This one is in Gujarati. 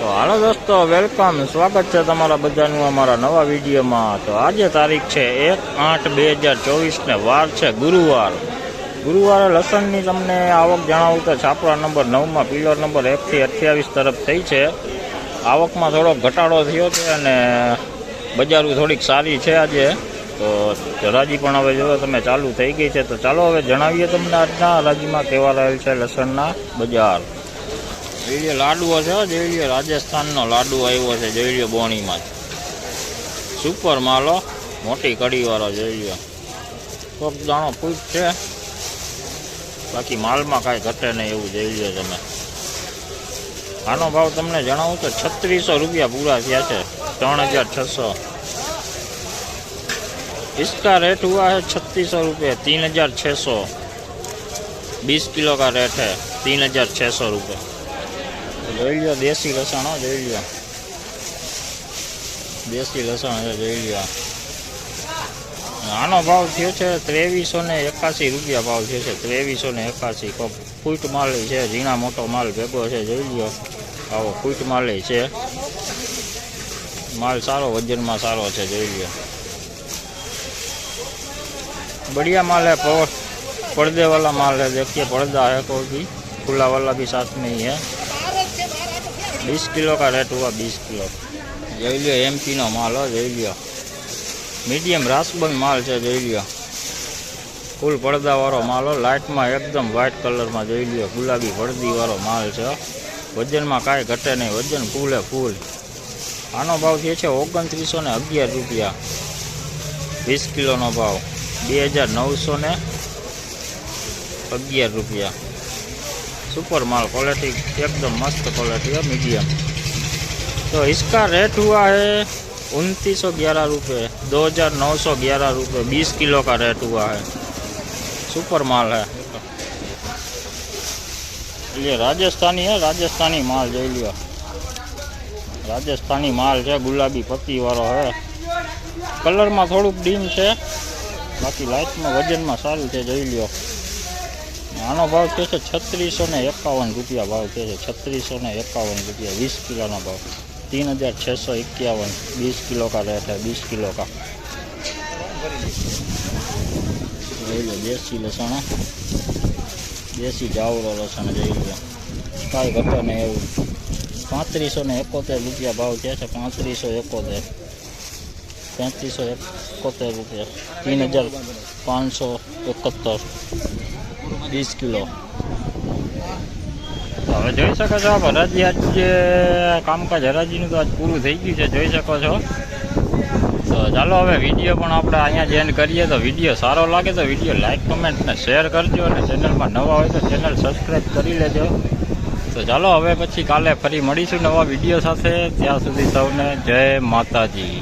તો હાલો દોસ્તો, વેલકમ, સ્વાગત છે તમારા બધાનું અમારા નવા વિડીયોમાં। તો આજે તારીખ છે 1/8/2024 ને વાર છે ગુરુવાર। ગુરુવારે લસણની તમને આવક જણાવું તો છાપરા નંબર 9માં પિલર નંબર 1 થી 28 તરફ થઈ છે। આવકમાં થોડો ઘટાડો થયો છે અને બજારો થોડીક સારી છે આજે। તો હરાજી પણ હવે જો તમે ચાલુ થઈ ગઈ છે। તો ચાલો હવે જણાવીએ તમને આજના હરાજીમાં કેવા રહેલ છે લસણના બજાર। જોઈ લો લાડુઓ છે, જોઈ લો રાજસ્થાનનો લાડુ આવ્યો છે, જોઈ લો બોણીમાં સુપર માલો, મોટી કડીવાળો જોઈ લો, કોક દાણો ફૂટ છે, બાકી માલમાં કાંઈ ઘટે નહીં એવું જોઈ લો તમે। આનો ભાવ તમને જણાવું તો 3600 રૂપિયા પૂરા થયા છે, 3600। इसका रेट हुआ है 3600 रुपये, 3600। 20 किलो का रेट है 3600 रुपये। જોઈ લો દેશી લસણ, જોઈ લો દેશી લસણ છે, જોઈ લો। આનો ભાવ થયો છે 2381 રૂપિયા ભાવ થયો છે, 2381। ફૂટ માલ છે, ઝીણા મોટો માલ ભેગો છે, જોઈ લો આવો ફૂટ માલ છે, માલ સારો વજનમાં સારો છે, જોઈ લો। बढ़िया माल है, पर्दे वाला माल है, देखिए पर्दा है, कोई भी खुला वाला भी साथ में ही है। 20 किलो का रेट हुआ, 20 किलो। જોઈ લો એમપી નો માલ हो, જોઈ લો मीडियम रासबंद माल है, જોઈ લો फूल પડદા વાળો માલ हो, લાઇટમાં એકદમ વ્હાઇટ કલરમાં જોઈ લો, ગુલાબી પડદી વાળો માલ છે। વજનમાં કાંઈ ઘટે નહીં, વજન ફૂલે ફૂલ। આનો ભાવ થયો છે 2911 રૂપિયા, 20 કિલોનો ભાવ 2911 रुपया। सुपर माल, क्वालिटी एकदम मस्त क्वालिटी है, मीडियम। तो इसका रेट हुआ है 2911 रुपये, 2911 रुपये, 20 किलो का रेट हुआ है। सुपर माल है, ये राजस्थानी है, राजस्थानी माल જોઈ લો, राजस्थानी माल है, गुलाबी पत्ती वाળો है, कलर में थोड़ुंक डीम है, बाकी लाइट में वजन में सारू है, જોઈ લો। आनो भाव थे 3651 रुपया भाव थे, 3651 रुपया, 20 किलो ना भाव 3651, 20 किलो का रेट है, 20 किलो का। देसी लसण, देसी जावड़ो लसण જોઈ લો, काई घटे नहीं एवं। 3571 रुपया भाव थे, 3571, 3571 रुपया, 3571, 20 किलो। હવે જોઈ શકો છો હરાજી, આજ કામકાજ હરાજીનું તો આજ પૂરું થઈ ગયું છે, જોઈ શકો છો। તો ચાલો હવે વિડીયો પણ આપણે અહીંયા જ એન્ડ કરીએ। તો વિડીયો સારો લાગે તો વિડીયો લાઈક, કમેન્ટ ને શેર કરજો, અને ચેનલમાં નવા હોય તો ચેનલ સબસ્ક્રાઈબ કરી લેજો। તો ચાલો હવે પછી કાલે ફરી મળીશું નવા વિડીયો સાથે, ત્યાં સુધી સૌને જય માતાજી।